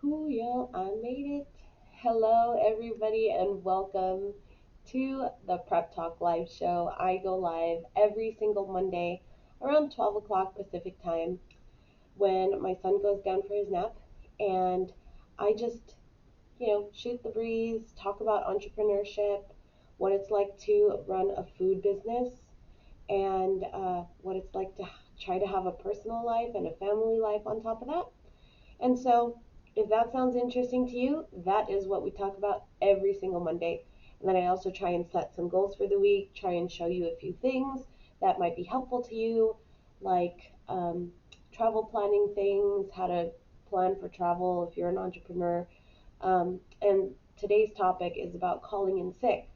Cool, y'all. I made it. Hello, everybody, and welcome to the Prep Talk Live Show. I go live every single Monday around 12 o'clock Pacific time when my son goes down for his nap. And I just, shoot the breeze, talk about entrepreneurship, what it's like to run a food business, and what it's like to try to have a personal life and a family life on top of that. And so, if that sounds interesting to you, that is what we talk about every single Monday. And then I also try and set some goals for the week, try and show you a few things that might be helpful to you, like travel planning things, how to plan for travel if you're an entrepreneur. And today's topic is about calling in sick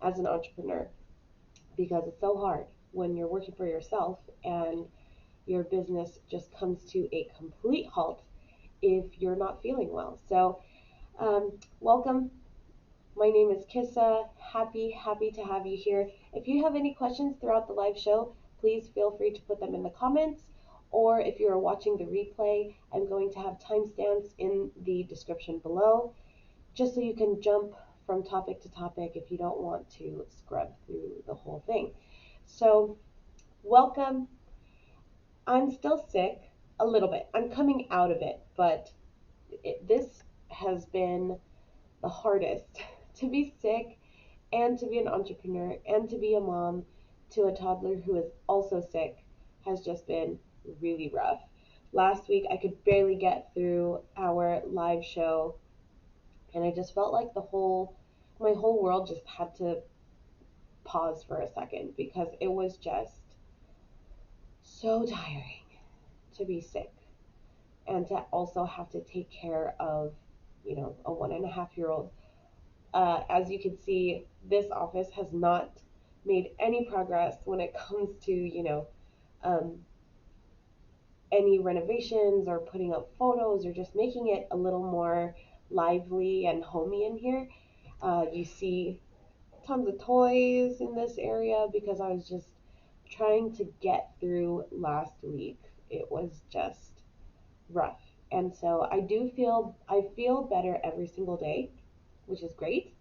as an entrepreneur because it's so hard when you're working for yourself and your business just comes to a complete halt if you're not feeling well. So, welcome. My name is Kissa. Happy to have you here. If you have any questions throughout the live show, please feel free to put them in the comments. Or if you're watching the replay, I'm going to have timestamps in the description below, just so you can jump from topic to topic if you don't want to scrub through the whole thing. So, welcome. I'm still sick a little bit. I'm coming out of it, but this has been the hardest to be sick and to be an entrepreneur and to be a mom to a toddler who is also sick has just been really rough. Last week, I could barely get through our live show, and I just felt like my whole world just had to pause for a second because it was just so tiring to be sick and to also have to take care of, a 1.5-year-old. As you can see, this office has not made any progress when it comes to, um, any renovations or putting up photos or just making it a little more lively and homey in here. You see tons of toys in this area because I was just trying to get through last week. It was just rough. And so I feel better every single day, which is great,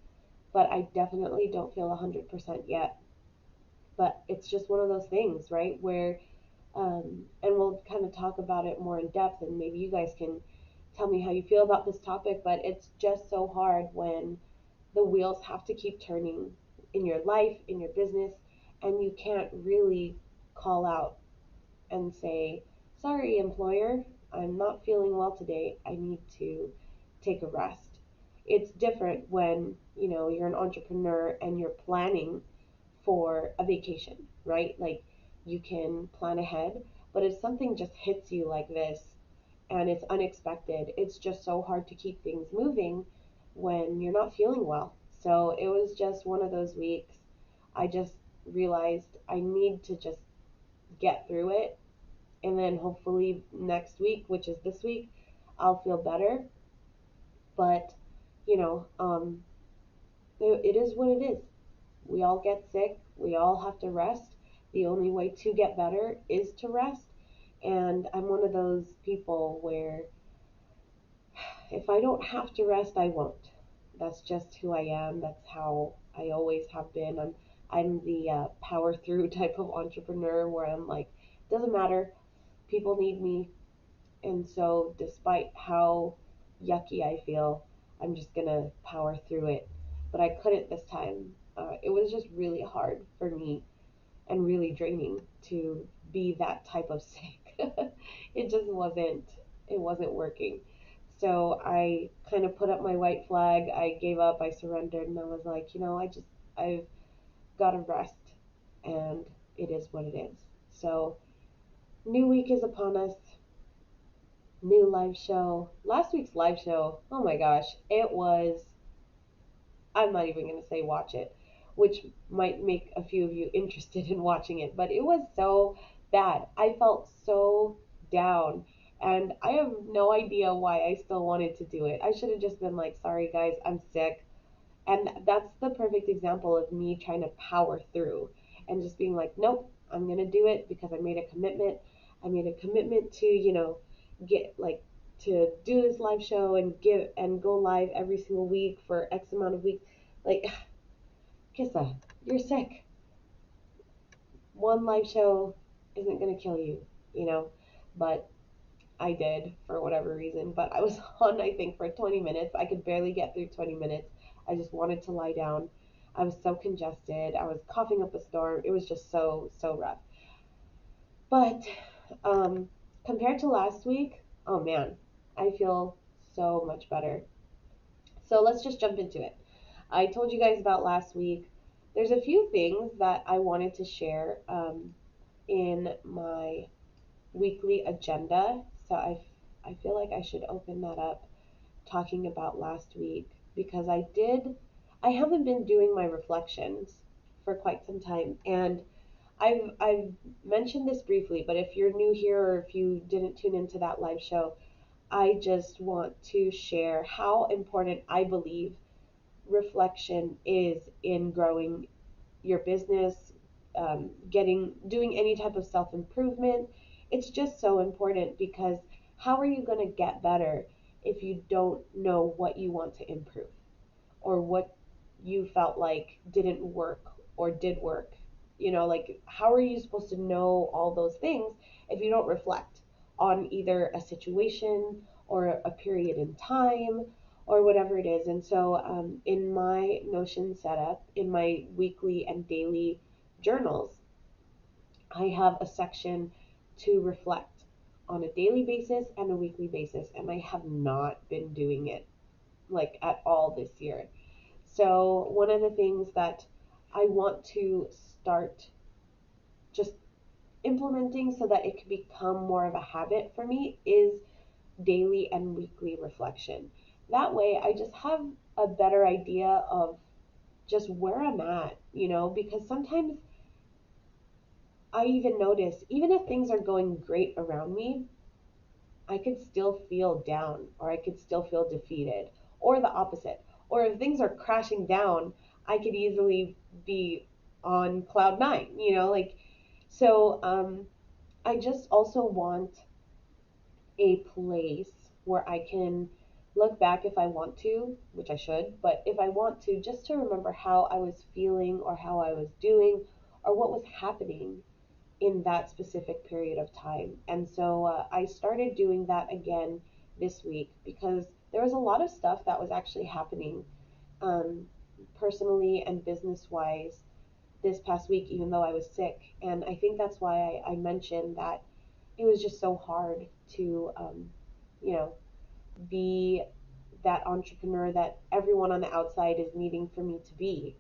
but I definitely don't feel 100% yet. But it's just one of those things, right? Where, and we'll kind of talk about it more in depth, and maybe you guys can tell me how you feel about this topic. But it's just so hard when the wheels have to keep turning in your life, in your business, and you can't really call out and say, sorry, employer, I'm not feeling well today. I need to take a rest. It's different when, you're an entrepreneur and you're planning for a vacation, right? Like you can plan ahead, but if something just hits you like this and it's unexpected, it's just so hard to keep things moving when you're not feeling well. So it was just one of those weeks. I just realized I need to just get through it, and then hopefully next week, which is this week, I'll feel better. But you know, um, it is what it is. We all get sick. We all have to rest. The only way to get better is to rest. And I'm one of those people where if I don't have to rest, I won't. That's just who I am. That's how I always have been. I'm the power through type of entrepreneur where I'm like, doesn't matter. People need me. And so, despite how yucky I feel, I'm just gonna power through it. But I couldn't this time. It was just really hard for me and really draining to be that type of sick. It just wasn't. It wasn't working. So I kind of put up my white flag. I gave up. I surrendered, and I was like, I've got to rest, and it is what it is. So new week is upon us, new live show. Last week's live show, oh my gosh, it was, I'm not even going to say watch it, which might make a few of you interested in watching it, but it was so bad. I felt so down. And I have no idea why I still wanted to do it. I should have just been like, sorry guys, I'm sick. And that's the perfect example of me trying to power through and just being like, nope, I'm going to do it because I made a commitment. I made a commitment to, get like do this live show and give and go live every single week for X amount of weeks. Like, Kissa, you're sick. One live show isn't gonna kill you, you know. But I did for whatever reason. But I was on, I think, for 20 minutes. I could barely get through 20 minutes. I just wanted to lie down. I was so congested. I was coughing up a storm. It was just so rough. But um, compared to last week, oh man, I feel so much better. So let's just jump into it. I told you guys about last week. There's a few things that I wanted to share in my weekly agenda. So I feel like I should open that up talking about last week because I haven't been doing my reflections for quite some time, and I've mentioned this briefly, but if you're new here or if you didn't tune into that live show, I just want to share how important I believe reflection is in growing your business, doing any type of self improvement. It's just so important because how are you going to get better if you don't know what you want to improve or what you felt like didn't work or did work? Like, how are you supposed to know all those things if you don't reflect on either a situation or a period in time or whatever it is? And so, in my Notion setup, in my weekly and daily journals, I have a section to reflect on a daily basis and a weekly basis, and I have not been doing it like at all this year. So, one of the things that I want to start just implementing so that it can become more of a habit for me is daily and weekly reflection. That way, I just have a better idea of just where I'm at, because sometimes I even notice, even if things are going great around me, I could still feel down or I could still feel defeated or the opposite. Or if things are crashing down, I could easily be on cloud nine, like, so I just also want a place where I can look back if I want to, which I should, but if I want to, just to remember how I was feeling or how I was doing or what was happening in that specific period of time. And so I started doing that again this week because there was a lot of stuff that was actually happening um, personally and business wise this past week, even though I was sick. And I think that's why I mentioned that it was just so hard to, you know, be that entrepreneur that everyone on the outside is needing for me to be.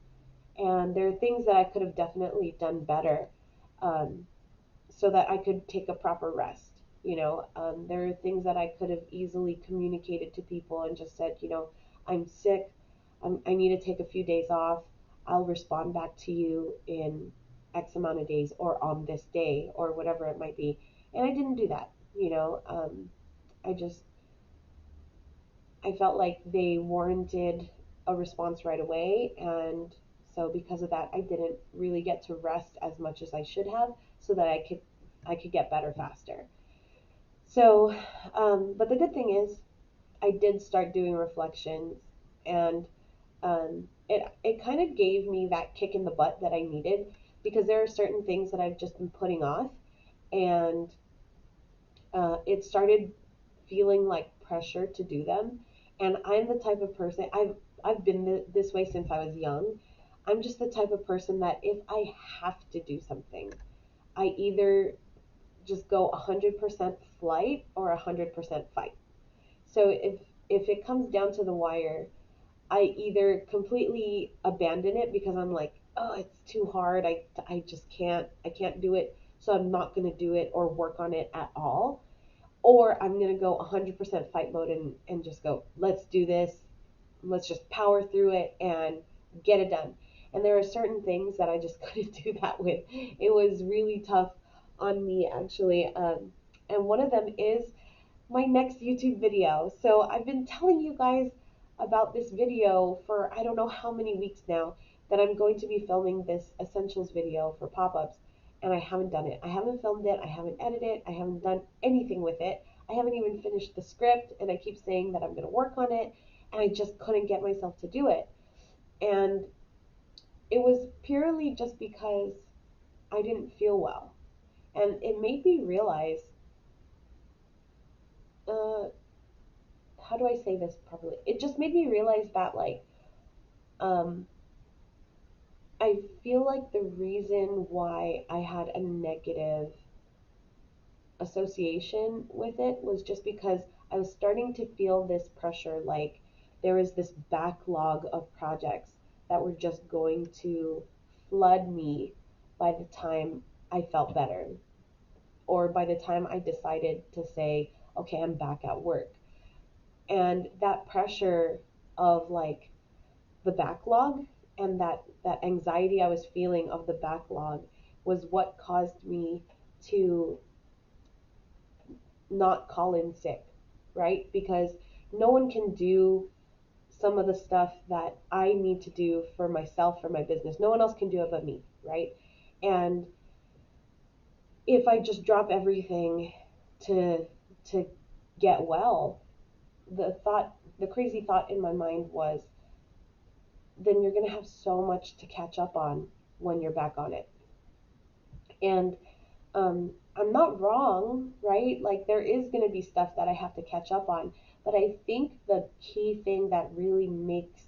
And there are things that I could have definitely done better. Um, so that I could take a proper rest. There are things that I could have easily communicated to people and just said, I'm sick. I need to take a few days off. I'll respond back to you in X amount of days or on this day or whatever it might be. And I didn't do that. I just, I felt like they warranted a response right away. And so because of that, I didn't really get to rest as much as I should have so that I could get better faster. So, but the good thing is, I did start doing reflections, and it kind of gave me that kick in the butt that I needed because there are certain things that I've just been putting off, and it started feeling like pressure to do them. And I'm the type of person I've been this way since I was young. I'm just the type of person that if I have to do something, I either just go 100% flight or 100% fight. So if it comes down to the wire, I either completely abandon it because I'm like, oh, it's too hard. I just I can't do it. So I'm not going to do it or work on it at all. Or I'm going to go 100% fight mode and just go, let's do this. Let's just power through it and get it done. And there are certain things that I just couldn't do that with. It was really tough on me, actually. And one of them is my next YouTube video. So I've been telling you guys about this video for I don't know how many weeks now that I'm going to be filming this essentials video for pop-ups, and I haven't done it. I haven't filmed it, I haven't edited it, I haven't done anything with it. I haven't even finished the script, and I keep saying that I'm going to work on it, and I just couldn't get myself to do it. And it was purely just because I didn't feel well. And it made me realize, uh, how do I say this properly? It just made me realize that, like, um, I feel like the reason why I had a negative association with it was just because I was starting to feel this pressure, like there was this backlog of projects that were just going to flood me by the time I felt better, or by the time I decided to say, okay, I'm back at work. And that pressure of like the backlog, and that anxiety I was feeling of the backlog was what caused me to not call in sick, right? Because no one can do some of the stuff that I need to do for myself, for my business. No one else can do it but me, right? And if I just drop everything to to get well, the crazy thought in my mind was, then you're going to have so much to catch up on when you're back on it. And I'm not wrong, right? Like there is going to be stuff that I have to catch up on. But I think the key thing that really makes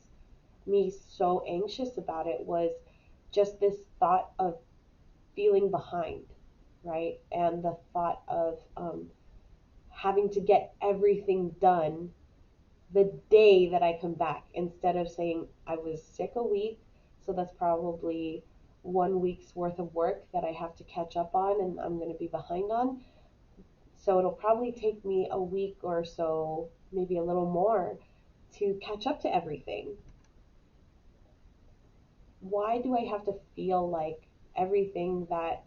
me so anxious about it was just this thought of feeling behind, right? And the thought of having to get everything done the day that I come back, instead of saying I was sick a week, so that's probably 1 week's worth of work that I have to catch up on and I'm going to be behind on. So it'll probably take me a week or so, maybe a little more, to catch up to everything. Why do I have to feel like everything that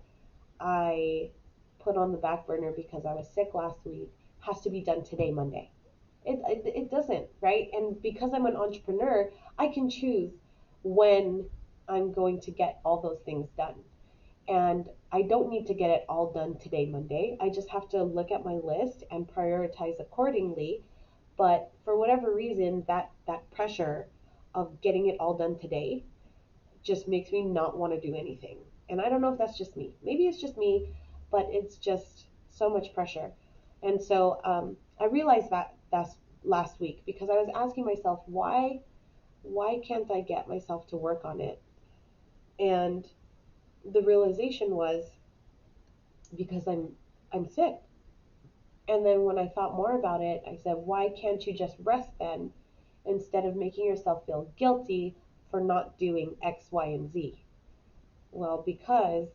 I put on the back burner because I was sick last week has to be done today, Monday? It doesn't, right? And because I'm an entrepreneur, I can choose when I'm going to get all those things done. And I don't need to get it all done today, Monday. I just have to look at my list and prioritize accordingly. But for whatever reason, that pressure of getting it all done today just makes me not want to do anything. And I don't know if that's just me. Maybe it's just me, but it's just so much pressure. And so I realized that that's last week, because I was asking myself, why can't I get myself to work on it? And the realization was because I'm sick. And then when I thought more about it, I said, why can't you just rest then, instead of making yourself feel guilty for not doing X, Y, and Z? Well, because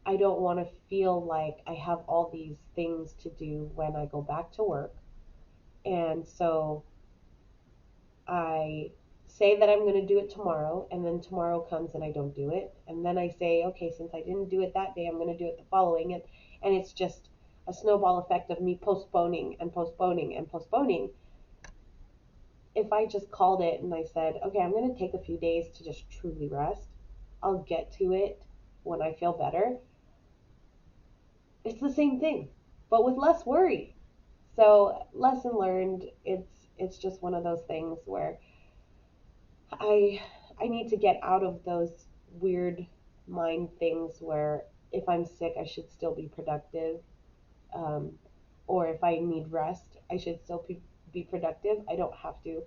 I don't want to feel like I have all these things to do when I go back to work. And so I say that I'm going to do it tomorrow, and then tomorrow comes and I don't do it. And then I say, okay, since I didn't do it that day, I'm going to do it the following. And it's just a snowball effect of me postponing and postponing and postponing. If I just called it and I said, okay, I'm going to take a few days to just truly rest, I'll get to it when I feel better. It's the same thing, but with less worry. So lesson learned. It's just one of those things where I I need to get out of those weird mind things where if I'm sick I should still be productive, um, or if I need rest I should still be productive. I don't have to,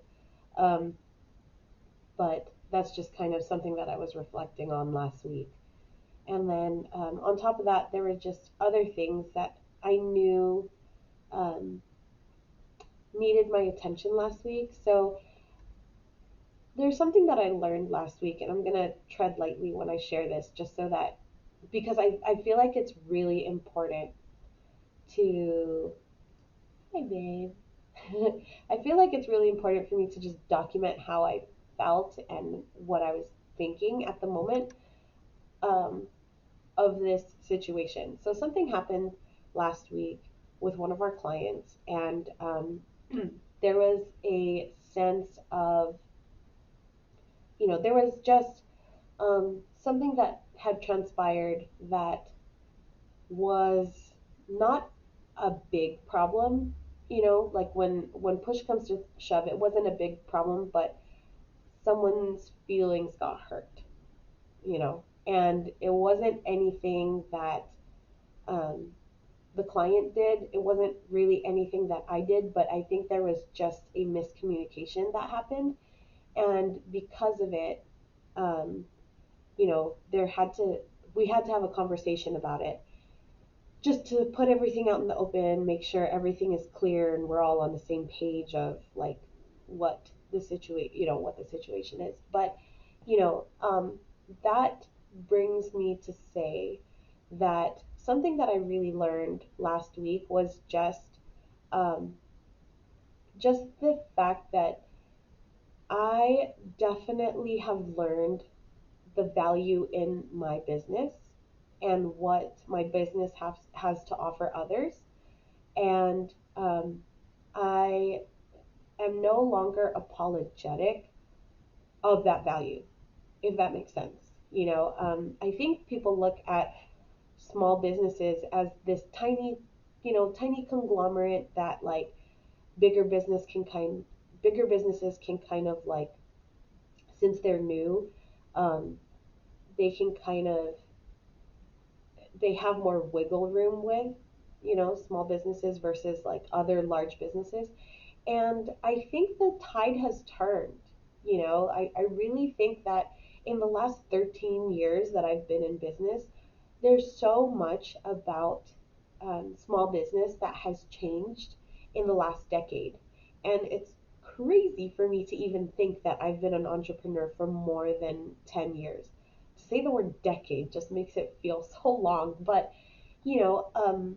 um, but that's just kind of something that I was reflecting on last week. And then on top of that, there were just other things that I knew um, needed my attention last week. So there's something that I learned last week, and I'm going to tread lightly when I share this, just so that, because I feel like it's really important to, hi babe, I feel like it's really important for me to just document how I felt and what I was thinking at the moment, um, of this situation. So something happened last week with one of our clients, and there was a sense of, there was just something that had transpired that was not a big problem. Like when push comes to shove, it wasn't a big problem, but someone's feelings got hurt, and it wasn't anything that um, the client did. It wasn't really anything that I did, but I think there was just a miscommunication that happened, and because of it, um, there had to we had to have a conversation about it, just to put everything out in the open, make sure everything is clear and we're all on the same page of like what the situation is. But you know, that brings me to say that something that I really learned last week was um, just the fact that I definitely have learned the value in my business and what my business has to offer others. And I am no longer apologetic of that value, if that makes sense. I think people look at small businesses as this tiny conglomerate that like bigger business can kind bigger businesses can kind of like, since they're new, um, they can kind of they have more wiggle room with, small businesses versus like other large businesses. And I think the tide has turned. I really think that in the last 13 years that I've been in business, there's so much about small business that has changed in the last decade. And it's crazy for me to even think that I've been an entrepreneur for more than 10 years. To say the word decade just makes it feel so long. But, you know, um,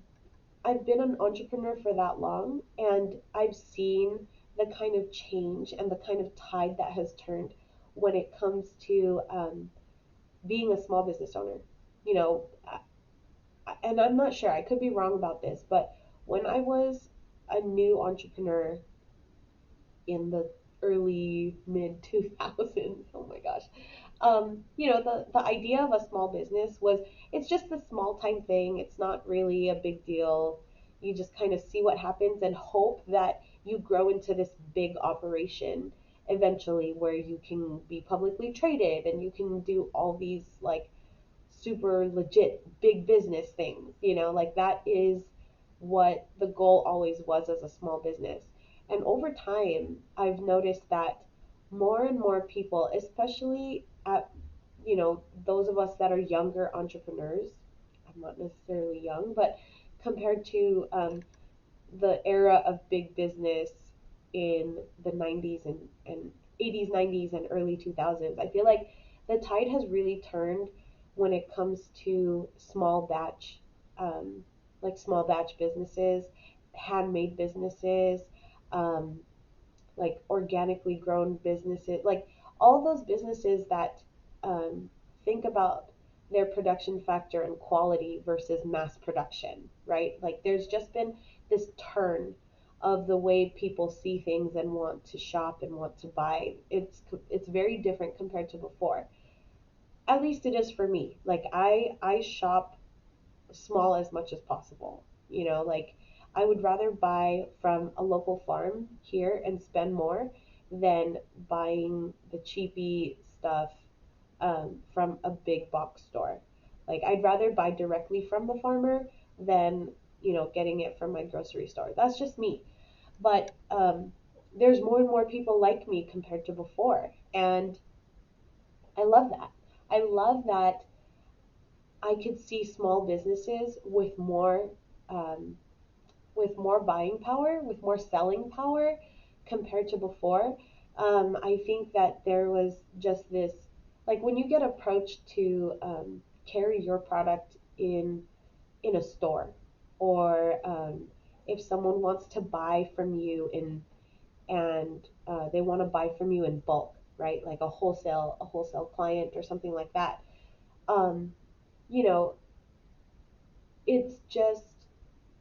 I've been an entrepreneur for that long, and I've seen the kind of change and the kind of tide that has turned when it comes to being a small business owner. You know, and I'm not sure, I could be wrong about this, but when I was a new entrepreneur in the early mid 2000s, oh my gosh, the idea of a small business was, it's just a small time thing. It's not really a big deal. You just kind of see what happens and hope that you grow into this big operation eventually where you can be publicly traded and you can do all these like super legit big business things. Like that is what the goal always was as a small business. And over time, I've noticed that more and more people, especially those of us that are younger entrepreneurs, I'm not necessarily young, but compared to the era of big business in the 90s and 80s, 90s, and early 2000s. I feel like the tide has really turned when it comes to um, small batch businesses, handmade businesses, um, like organically grown businesses, like all those businesses that um, think about their production factor and quality versus mass production, right? Like there's just been this turn of the way people see things and want to shop and want to buy. It's very different compared to before. At least it is for me. Like I shop small as much as possible. Like I would rather buy from a local farm here and spend more than buying the cheapy stuff from a big box store. Like I'd rather buy directly from the farmer than getting it from my grocery store. That's just me. But there's more and more people like me compared to before, and I love that. I love that I could see small businesses um, with more buying power, with more selling power compared to before. I think that there was just this, like when you get approached to carry your product in a store, or if someone wants to buy from you and they want to buy from you in bulk, right? Like a wholesale client or something like that. Um, you know, it's just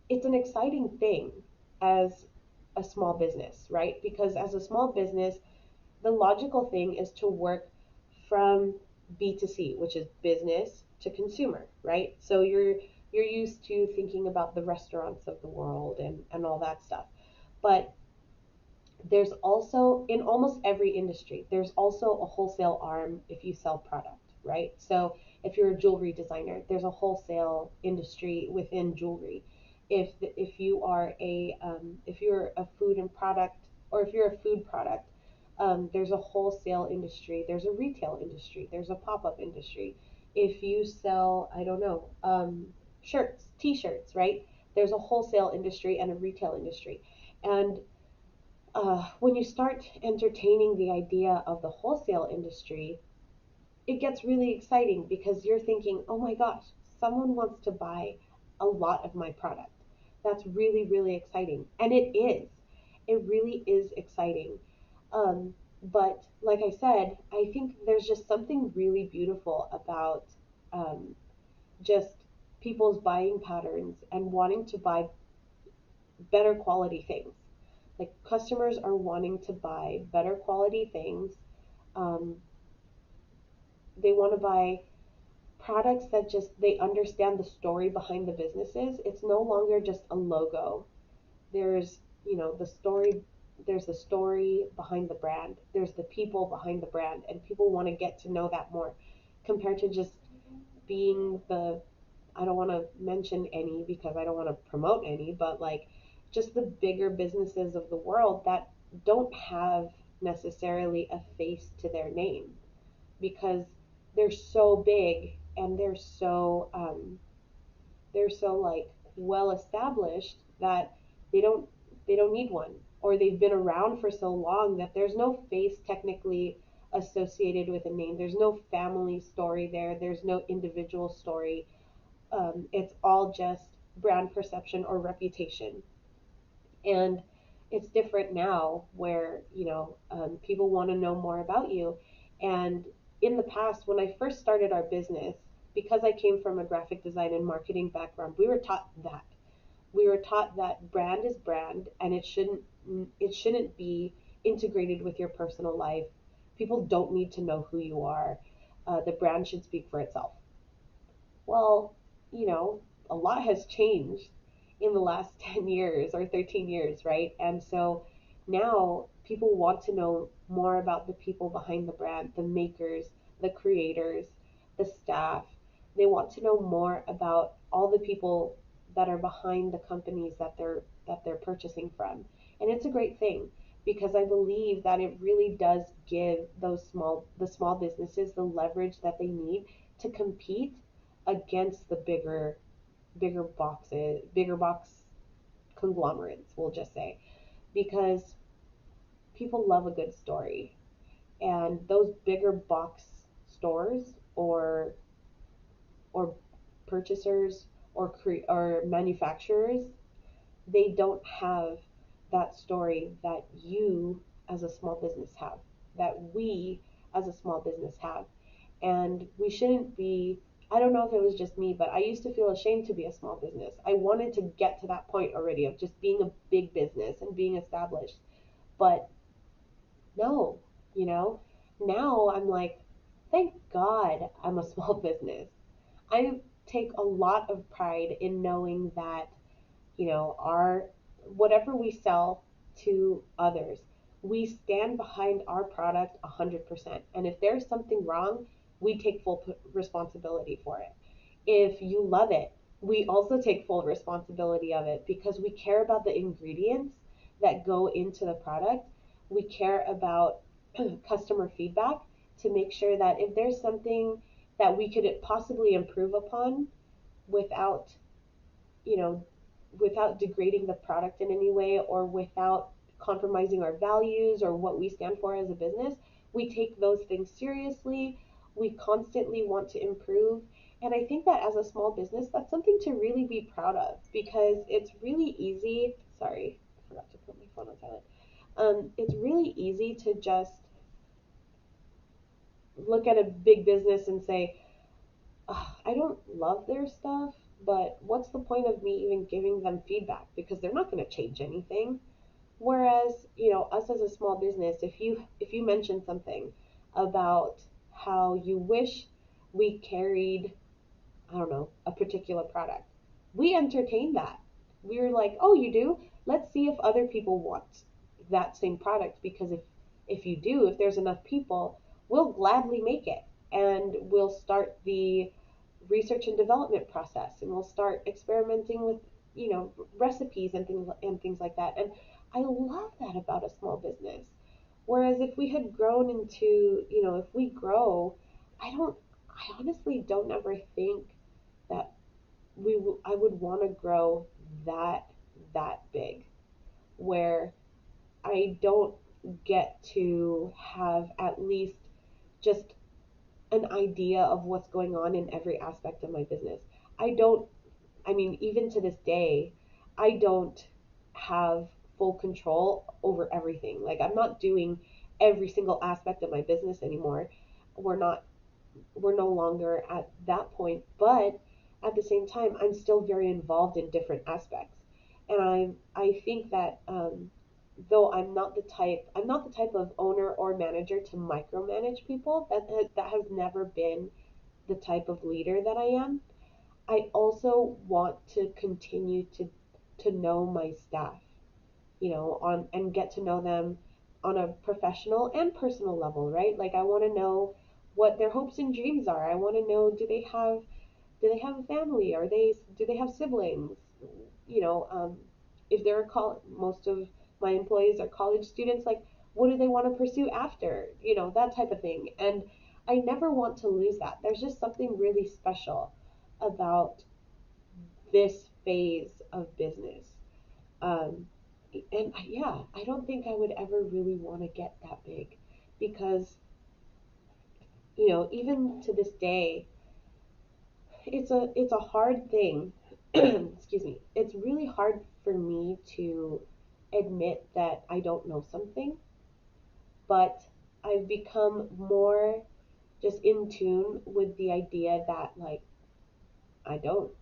it's an exciting thing as a small business, right? Because as a small business, the logical thing is to work from B to C, which is business to consumer, right? So you're you're used to thinking about the restaurants of the world and all that stuff. But there's also, in almost every industry, there's also a wholesale arm if you sell product, right? So if you're a jewelry designer, there's a wholesale industry within jewelry. If you are if you're a food and product, or if you're a food product, there's a wholesale industry, there's a retail industry, there's a pop-up industry. If you sell, I don't know, shirts, t-shirts, right? There's a wholesale industry and a retail industry. And when you start entertaining the idea of the wholesale industry, it gets really exciting because you're thinking, oh my gosh, someone wants to buy a lot of my product. That's really, really exciting. And it is. It really is exciting. But like I said, I think there's just something really beautiful about um, just people's buying patterns and wanting to buy better quality things. Like customers are wanting to buy better quality things. Um, they want to buy products that just they understand the story behind the businesses. It's no longer just a logo. There's, the story. There's the story behind the brand. There's the people behind the brand, and people want to get to know that more, compared to just being the, I don't want to mention any because I don't want to promote any, but like just the bigger businesses of the world that don't have necessarily a face to their name because they're so big and they're so like well established that they don't they don't need one, or they've been around for so long that there's no face technically associated with a name. There's no family story there. There's no individual story. It's all just brand perception or reputation. And it's different now where, people want to know more about you. And in the past, when I first started our business, because I came from a graphic design and marketing background, we were taught that. We were taught that brand is brand and it shouldn't be integrated with your personal life. People don't need to know who you are. The brand should speak for itself. Well, you know, a lot has changed in the last 10 years or 13 years, right? And so now people want to know more about the people behind the brand, the makers, the creators, the staff. They want to know more about all the people that are behind the companies that they're purchasing from. And it's a great thing because I believe that it really does give the small businesses the leverage that they need to compete against the bigger box conglomerates, we'll just say, because people love a good story, and those bigger box stores or purchasers or manufacturers, they don't have that story that you as a small business have, that we as a small business have. And we shouldn't be, I don't know if it was just me, but I used to feel ashamed to be a small business. I wanted to get to that point already of just being a big business and being established. But no, you know, now I'm like, thank God I'm a small business. I take a lot of pride in knowing that, our whatever we sell to others, we stand behind our product 100%. And if there's something wrong, we take full responsibility for it. If you love it, we also take full responsibility of it because we care about the ingredients that go into the product. We care about customer feedback to make sure that if there's something that we could possibly improve upon without, you know, without degrading the product in any way or without compromising our values or what we stand for as a business, we take those things seriously. We constantly want to improve. And I think that as a small business, that's something to really be proud of because it's really easy. Sorry, I forgot to put my phone on silent. It's really easy to just look at a big business and say, I don't love their stuff, but what's the point of me even giving them feedback because they're not going to change anything. Whereas, us as a small business, if you mention something about how you wish we carried, I don't know, a particular product, we entertained that. We were like, oh, you do? Let's see if other people want that same product, because if you do, if there's enough people, we'll gladly make it, and we'll start the research and development process, and we'll start experimenting with, recipes and things like that. And I love that about a small business. Whereas if we had grown into, if we grow, I don't, I honestly don't ever think that I would want to grow that that big, where I don't get to have at least just an idea of what's going on in every aspect of my business. I don't, I mean, even to this day, I don't have full control over everything. Like, I'm not doing every single aspect of my business anymore. We're not we're no longer at that point, but at the same time, I'm still very involved in different aspects. And I think that, though I'm not the type of owner or manager to micromanage people. That has never been the type of leader that I am. I also want to continue to know my staff, on and get to know them on a professional and personal level, right? Like, I want to know what their hopes and dreams are. I want to know, do they have a family? Do they have siblings? You know, if they're most of my employees are college students, like, what do they want to pursue after? That type of thing. And I never want to lose that. There's just something really special about this phase of business. Um, and yeah, I don't think I would ever really want to get that big, because, even to this day, it's a hard thing. Excuse me. It's really hard for me to admit that I don't know something, but I've become more just in tune with the idea that, like, I don't.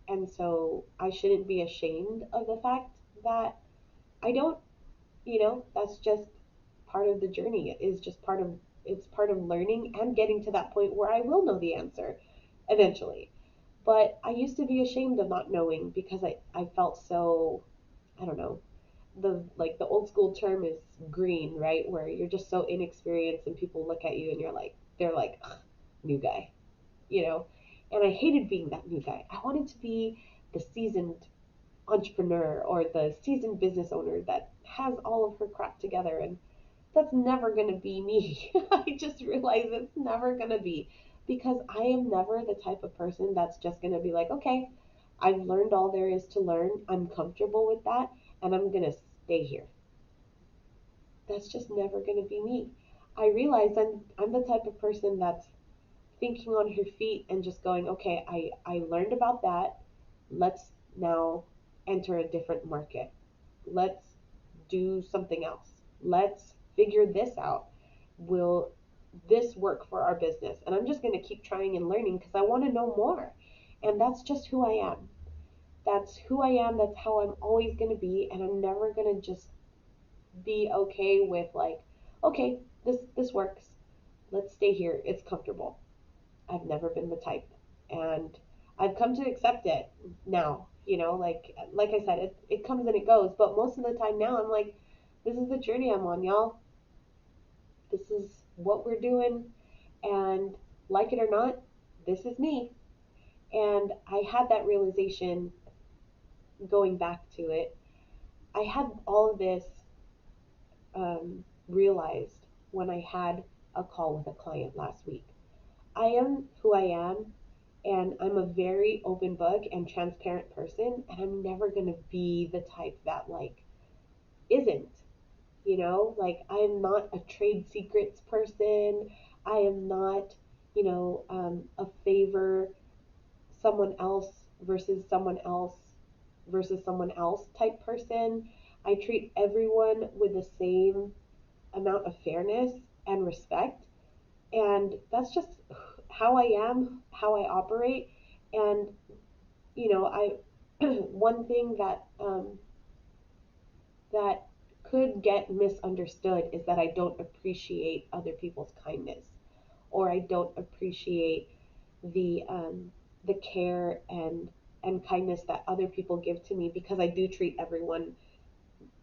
And so I shouldn't be ashamed of the fact that I don't. That's just part of the journey. It is just part of learning and getting to that point where I will know the answer eventually. But I used to be ashamed of not knowing, because I felt so, I don't know, the old school term is green, right? Where you're just so inexperienced, and people look at you and they're like, "Ugh, new guy," you know? And I hated being that new guy. I wanted to be the seasoned entrepreneur, or the seasoned business owner that has all of her crap together. And that's never going to be me. I just realized it's never going to be, because I am never the type of person that's just going to be like, okay, I've learned all there is to learn. I'm comfortable with that, and I'm going to stay here. That's just never going to be me. I realize I'm the type of person that's thinking on her feet and just going, okay, I learned about that. Let's now enter a different market. Let's do something else. Let's figure this out. Will this work for our business? And I'm just going to keep trying and learning, because I want to know more. And that's just who I am. That's who I am. That's how I'm always going to be. And I'm never going to just be okay with, like, okay, this works. Let's stay here. It's comfortable. I've never been the type. And I've come to accept it now. Like I said, it comes and it goes. But most of the time now, I'm like, this is the journey I'm on, y'all. This is what we're doing. And like it or not, this is me. And I had that realization going back to it. I had all of this, realized when I had a call with a client last week. I am who I am, and I'm a very open book and transparent person, and I'm never going to be the type that, like, isn't. Like, I'm not a trade secrets person. I am not, a favor someone else versus someone else versus someone else type person. I treat everyone with the same amount of fairness and respect. And that's just how I am, how I operate. And, I, one thing that could get misunderstood is that I don't appreciate other people's kindness, or I don't appreciate the care and and kindness that other people give to me, because I do treat everyone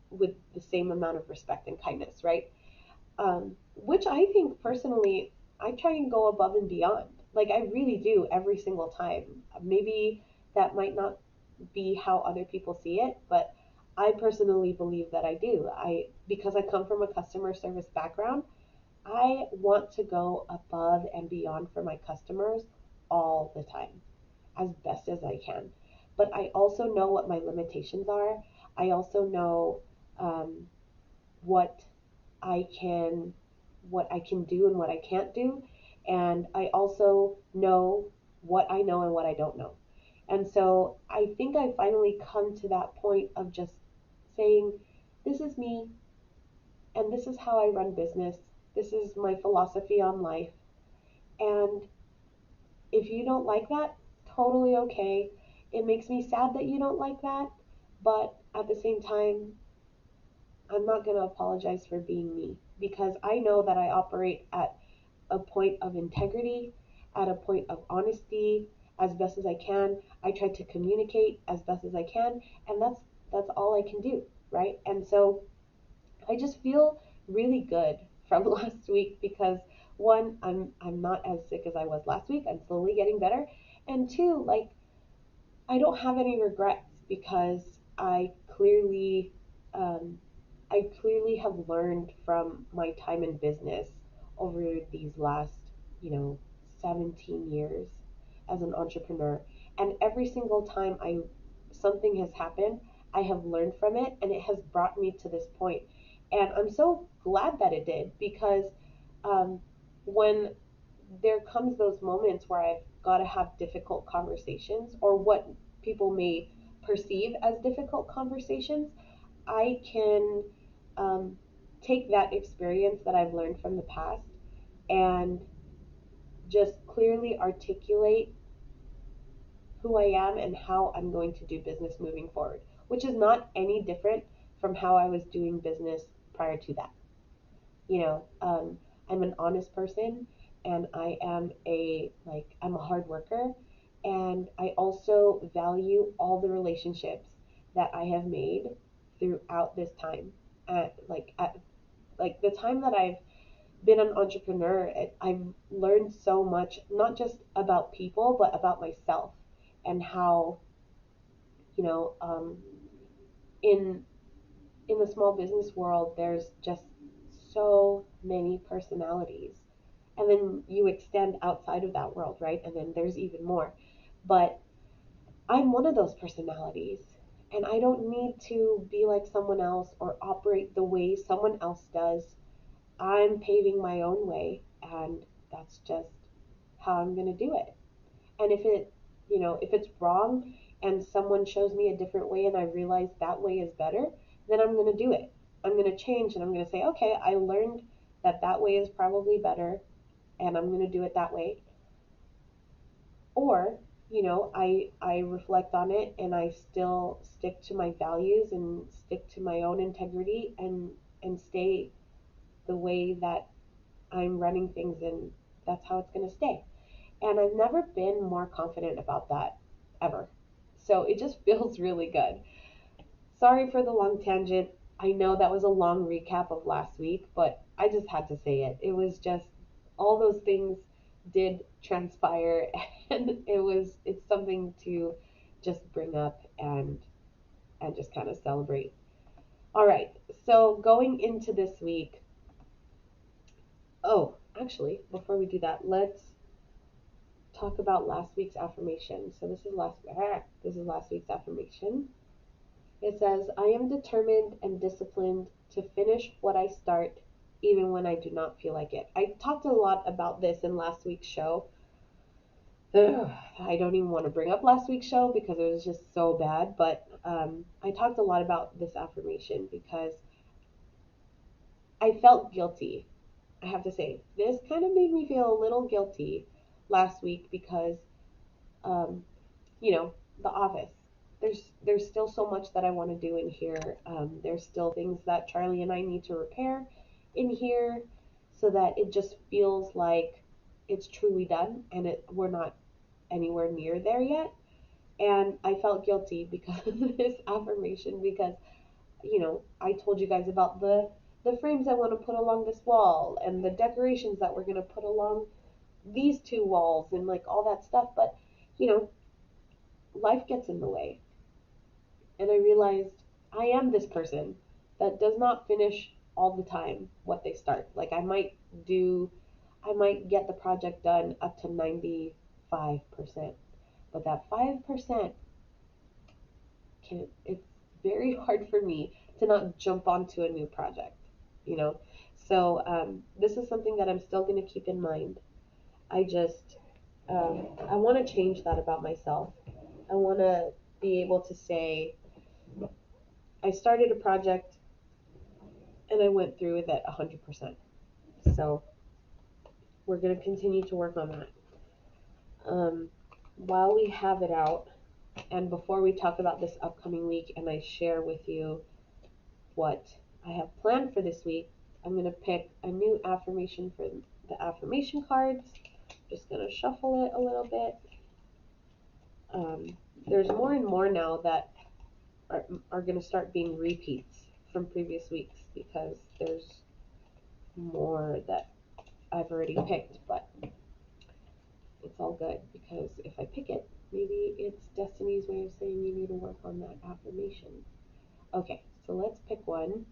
with the same amount of respect and kindness, right? Which I think personally, I try and go above and beyond. Like I really do every single time. Maybe that might not be how other people see it, but I personally believe that I do. Because I come from a customer service background, I want to go above and beyond for my customers all the time, as best as I can. But I also know what my limitations are. I also know um, what I can what I can do and what I can't do. And I also know what I know and what I don't know. And so I think I finally come to that point of just saying, this is me and this is how I run business. This is my philosophy on life. And if you don't like that, totally okay. It makes me sad that you don't like that. But at the same time, I'm not going to apologize for being me, because I know that I operate at a point of integrity, at a point of honesty as best as I can. I try to communicate as best as I can, and that's all I can do, right? And so I just feel really good from last week, because one, I'm not as sick as I was last week. I'm slowly getting better. And two, like I don't have any regrets, because clearly um, I clearly have learned from my time in business over these last, you know, 17 years as an entrepreneur. And every single time I something has happened, I have learned from it and it has brought me to this point. And I'm so glad that it did, because um, when there comes those moments where I've got to have difficult conversations, or what people may perceive as difficult conversations, I can um, take that experience that I've learned from the past and just clearly articulate who I am and how I'm going to do business moving forward, which is not any different from how I was doing business prior to that. You know, I'm an honest person, and I'm a hard worker, and I also value all the relationships that I have made throughout this time. At the time that I've been an entrepreneur, I've learned so much, not just about people, but about myself, and how, you know, in in the small business world, there's just so many personalities. And then you extend outside of that world, right? And then there's even more. But I'm one of those personalities. And I don't need to be like someone else or operate the way someone else does. I'm paving my own way, and that's just how I'm going to do it. And if it's wrong and someone shows me a different way and I realize that way is better, then I'm going to do it. I'm going to change and I'm going to say, okay, I learned that that way is probably better and I'm going to do it that way. Or, I reflect on it and I still stick to my values and stick to my own integrity, and stay the way that I'm running things, and that's how it's going to stay. And I've never been more confident about that ever. So it just feels really good. Sorry for the long tangent. I know that was a long recap of last week, but I just had to say it. It was just all those things did transpire and it's something to just bring up and just kind of celebrate. All right. So going into this week, oh, actually, before we do that, let's talk about last week's affirmation. So this is last week's affirmation. It says, "I am determined and disciplined to finish what I start, even when I do not feel like it." I talked a lot about this in last week's show. Ugh, I don't even want to bring up last week's show because it was just so bad. But I talked a lot about this affirmation because I felt guilty. I have to say, this kind of made me feel a little guilty last week, because um, the office. There's still so much that I want to do in here. There's still things that Charlie and I need to repair in here, so that it just feels like it's truly done, and we're not anywhere near there yet. And I felt guilty because of this affirmation because, I told you guys about the frames I want to put along this wall and the decorations that we're going to put along these two walls and like all that stuff. But, you know, life gets in the way. And I realized I am this person that does not finish all the time what they start. Like do, I might get the project done up to 95%, but that 5% it's very hard for me to not jump onto a new project, you know? So this is something that I'm still going to keep in mind. I just, I want to change that about myself. I want to be able to say, I started a project and I went through with it 100%. So we're going to continue to work on that. While we have it out, and before we talk about this upcoming week and I share with you what I have planned for this week, I'm going to pick a new affirmation for the affirmation cards. Just going to shuffle it a little bit. There's more and more now that are going to start being repeats from previous weeks because there's more that I've already picked, but it's all good because if I pick it, maybe it's Destiny's way of saying you need to work on that affirmation. Okay, so let's pick one.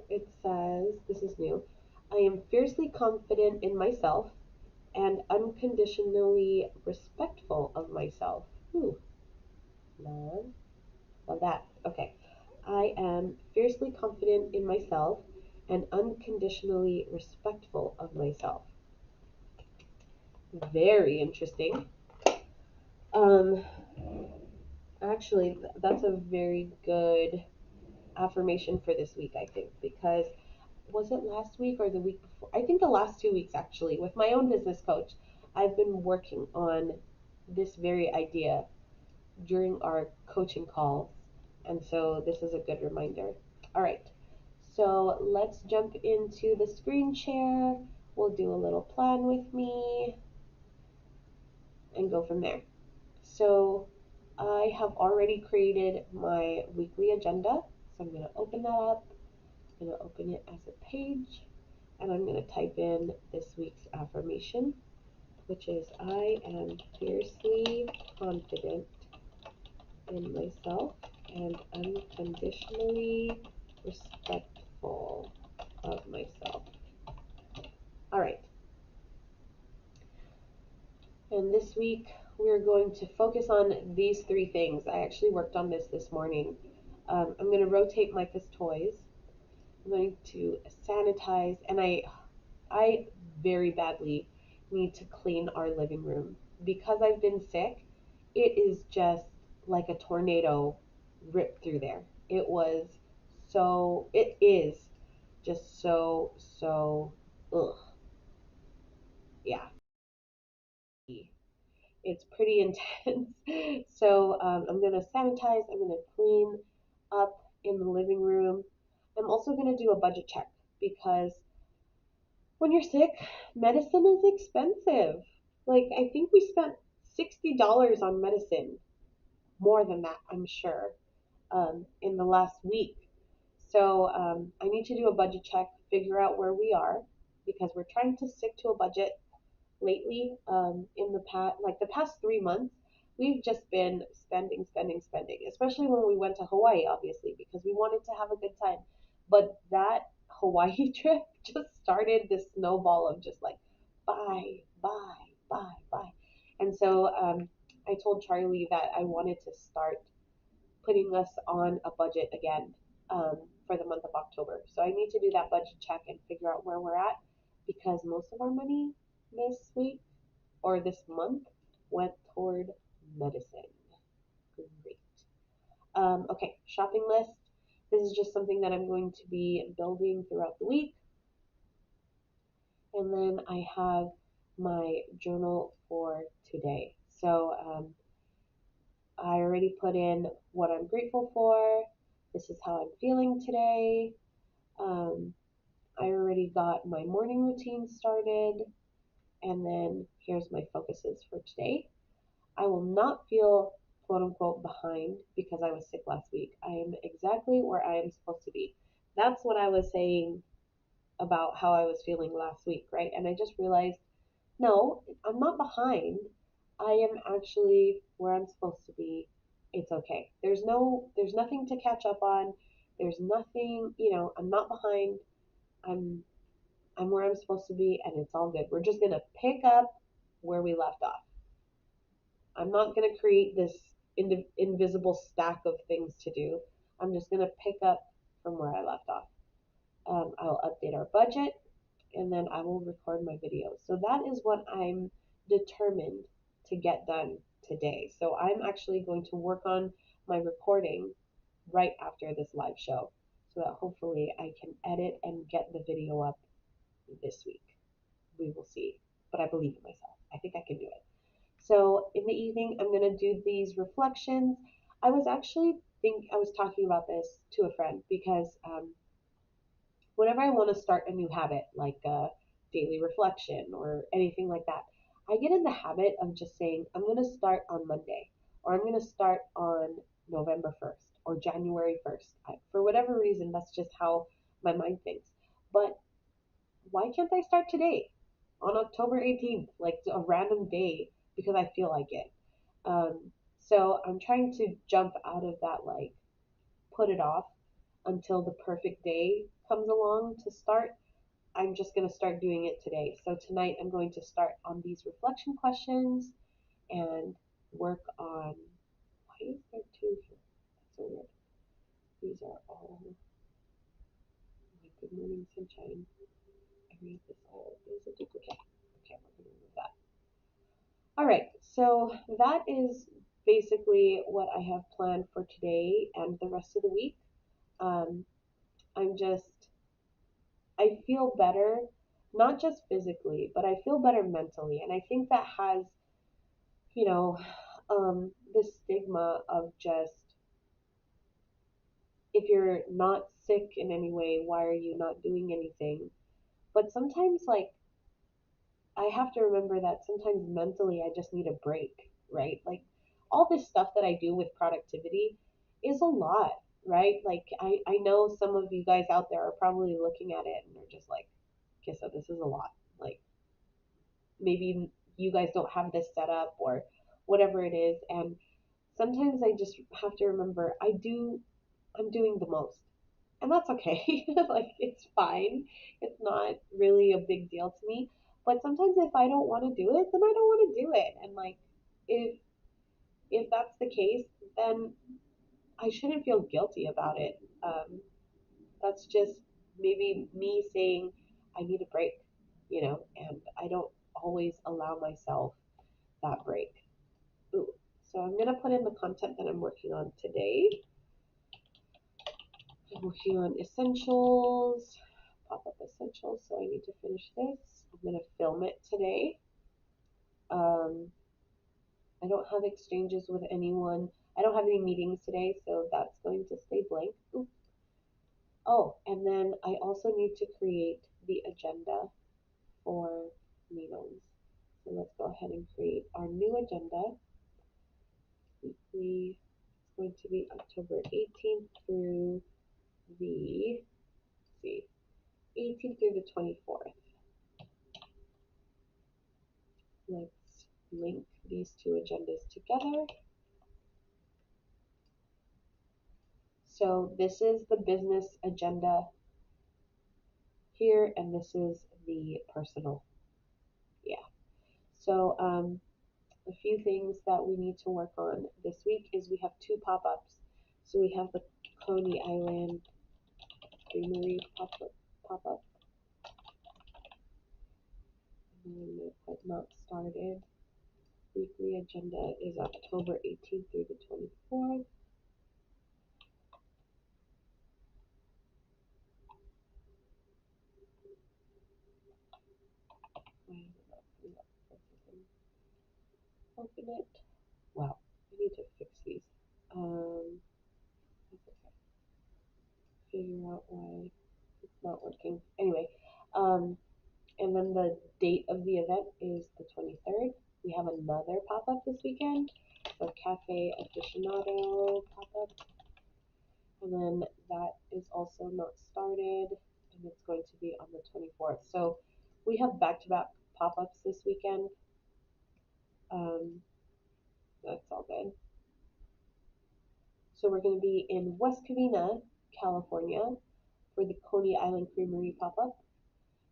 It says, this is new. I am fiercely confident in myself and unconditionally respectful of myself. Ooh, love, love that. Okay. I am fiercely confident in myself and unconditionally respectful of myself. Very interesting. Um, Actually, that's a very good affirmation for this week, I think, because was it last week or the week before? I think the last 2 weeks actually, with my own business coach, I've been working on this very idea during our coaching calls. And so this is a good reminder. All right. So let's jump into the screen share. We'll do a little plan with me and go from there. So I have already created my weekly agenda. So I'm going to open that up. I'm going to open it as a page and I'm going to type in this week's affirmation, which is I am fiercely confident in myself and unconditionally respectful of myself. All right. And this week we're going to focus on these three things. I actually worked on this morning. I'm going to rotate Micah's toys. I'm going to sanitize, and I very badly need to clean our living room because I've been sick. It is just like a tornado ripped through there. It is just so, ugh, yeah, it's pretty intense. So I'm gonna sanitize. I'm gonna clean up in the living room. I'm also gonna do a budget check because when you're sick, medicine is expensive. Like, I think we spent $60 on medicine, more than that, I'm sure, in the last week. So I need to do a budget check, figure out where we are, because we're trying to stick to a budget lately. In the past 3 months, we've just been spending, especially when we went to Hawaii, obviously, because we wanted to have a good time. But that Hawaii trip just started this snowball of just like buy. And so I told Charlie that I wanted to start putting us on a budget again for the month of October. So I need to do that budget check and figure out where we're at because most of our money this week or this month went toward medicine. Great. Okay, shopping list. This is just something that I'm going to be building throughout the week. And then I have my journal for today. So I already put in what I'm grateful for. This is how I'm feeling today. Um, I already got my morning routine started. And then here's my focuses for today. I will not feel quote unquote behind because I was sick last week. I am exactly where I am supposed to be. That's what I was saying about how I was feeling last week, right? And I just realized, no, I'm not behind. I am actually where I'm supposed to be. It's okay. There's nothing to catch up on. There's nothing, I'm not behind. I'm I'm where I'm supposed to be and it's all good. We're just going to pick up where we left off. I'm not going to create this invisible stack of things to do. I'm just going to pick up from where I left off. I'll update our budget and then I will record my videos. So that is what I'm determined to get done today. So I'm actually going to work on my recording right after this live show so that hopefully I can edit and get the video up this week. We will see. But I believe in myself. I think I can do it. So in the evening, I'm going to do these reflections. I was talking about this to a friend because whenever I want to start a new habit, like a daily reflection or anything like that, I get in the habit of just saying, I'm going to start on Monday or I'm going to start on November 1st or January 1st. For whatever reason, that's just how my mind thinks. But why can't I start today on October 18th, like a random day because I feel like it? So I'm trying to jump out of that, like, put it off until the perfect day comes along to start. I'm just going to start doing it today. So tonight I'm going to start on these reflection questions and work on. Why is there two here? That's so weird. These are all my Good Morning Sunshine. I read this all is a duplicate. Okay, we're going to remove that. All right, so that is basically what I have planned for today and the rest of the week. Um, I'm just, I feel better, not just physically, but I feel better mentally. And I think that has, you know, this stigma of just, if you're not sick in any way, why are you not doing anything? But sometimes, like, I have to remember that sometimes mentally I just need a break, right? Like all this stuff that I do with productivity is a lot, right? Like I know some of you guys out there are probably looking at it and they're just like, okay, so this is a lot. Like maybe you guys don't have this set up or whatever it is. And sometimes I just have to remember I'm doing the most. And that's okay. Like it's fine. It's not really a big deal to me. But sometimes if I don't want to do it, then I don't want to do it. And like if if that's the case, then I shouldn't feel guilty about it. That's just maybe me saying I need a break, and I don't always allow myself that break. Ooh. So I'm gonna put in the content that I'm working on today. I'm working on essentials, pop-up essentials, so I need to finish this. I'm going to film it today. Um, I don't have exchanges with anyone. I don't have any meetings today, so that's going to stay blank. Ooh. Oh, and then I also need to create the agenda for meetings. So let's go ahead and create our new agenda. Weekly, it's going to be October 18th through the, let's see, 18th through the 24th. Let's link these two agendas together. So this is the business agenda here, and this is the personal. Yeah. So a few things that we need to work on this week is we have two pop-ups. So we have the Coney Island Creamery pop-up, and then it not started. Weekly agenda is October 18th through the 24th. Open it. Wow, I need to fix these. That's okay. Figure out why it's not working. Anyway, and then the date of the event is the 23rd. We have another pop up this weekend, so Cafe Aficionado pop up, and then that is also not started, and it's going to be on the 24th. So we have back to back pop ups this weekend. Um, that's all good. So we're going to be in West Covina, California for the Coney Island Creamery pop up.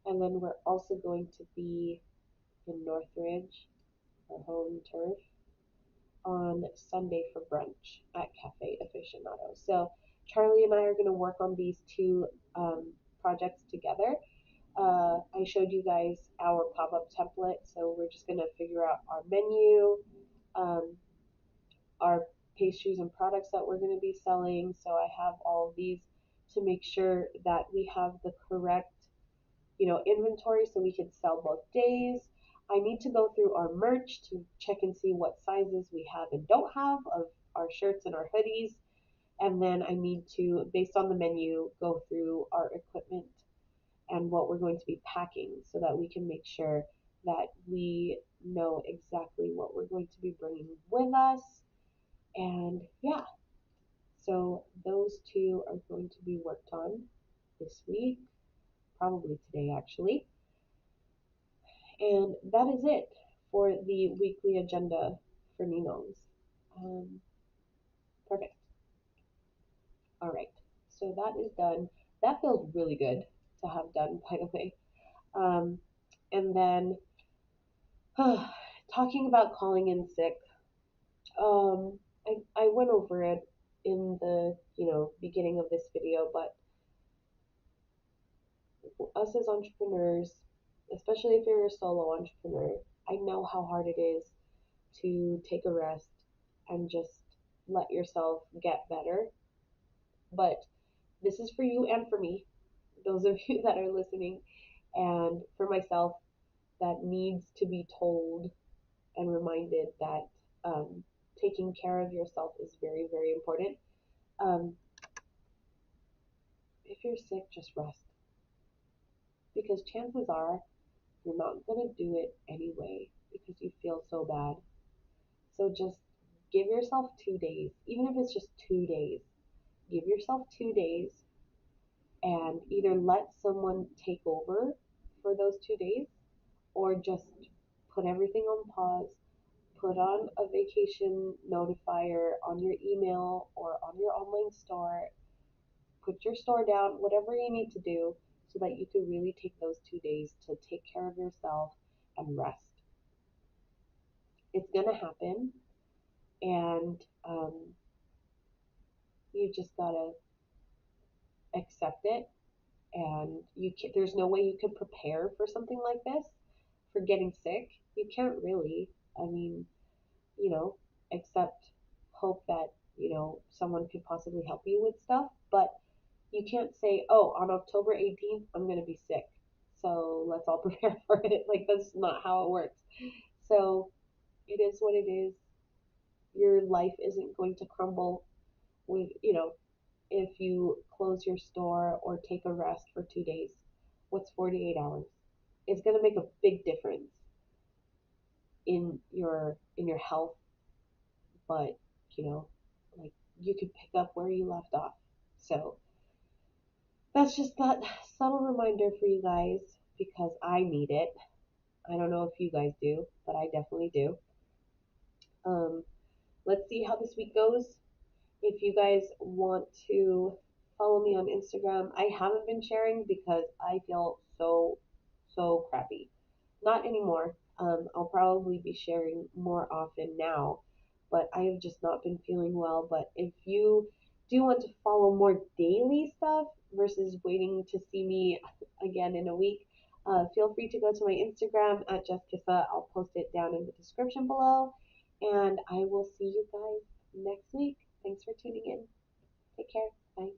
And then we're also going to be in Northridge, our home turf, on Sunday for brunch at Cafe Aficionado. So Charlie and I are going to work on these two projects together. I showed you guys our pop up template, so we're just going to figure out our menu, um, our pastries and products that we're going to be selling. So I have all of these to make sure that we have the correct, inventory so we can sell both days. I need to go through our merch to check and see what sizes we have and don't have of our shirts and our hoodies. And then I need to, based on the menu, go through our equipment and what we're going to be packing so that we can make sure that we know exactly what we're going to be bringing with us. And yeah, so those two are going to be worked on this week, probably today actually. And that is it for the weekly agenda for Nino's. Um, Perfect. All right. So that is done. That feels really good to have done, by the way. Um, and then talking about calling in sick, I went over it in the beginning of this video, but us as entrepreneurs, especially if you're a solo entrepreneur, I know how hard it is to take a rest and just let yourself get better. But this is for you and for me, those of you that are listening, and for myself that needs to be told and reminded that taking care of yourself is very, very important. Um, if you're sick, just rest because chances are you're not going to do it anyway because you feel so bad. So just give yourself 2 days, even if it's just 2 days. Give yourself 2 days and either let someone take over for those 2 days or just put everything on pause, put on a vacation notifier on your email or on your online store, put your store down, whatever you need to do so that you can really take those 2 days to take care of yourself and rest. It's going to happen, and you just got to accept it. And there's no way you can prepare for something like this, for getting sick. You can't really. I mean, you know, except hope that, someone could possibly help you with stuff. But you can't say, oh, on October 18th, I'm going to be sick. So let's all prepare for it. Like, that's not how it works. So it is what it is. Your life isn't going to crumble with, if you close your store or take a rest for 2 days. What's 48 hours? It's going to make a big difference in your health, but you know, like you could pick up where you left off. So that's just that subtle reminder for you guys because I need it. I don't know if you guys do, but I definitely do. Um, let's see how this week goes. If you guys want to follow me on Instagram, I haven't been sharing because I feel so crappy. Not anymore. I'll probably be sharing more often now, but I have just not been feeling well. But if you do want to follow more daily stuff versus waiting to see me again in a week, feel free to go to my Instagram at JessKissa. I'll post it down in the description below. And I will see you guys next week. Thanks for tuning in. Take care. Bye.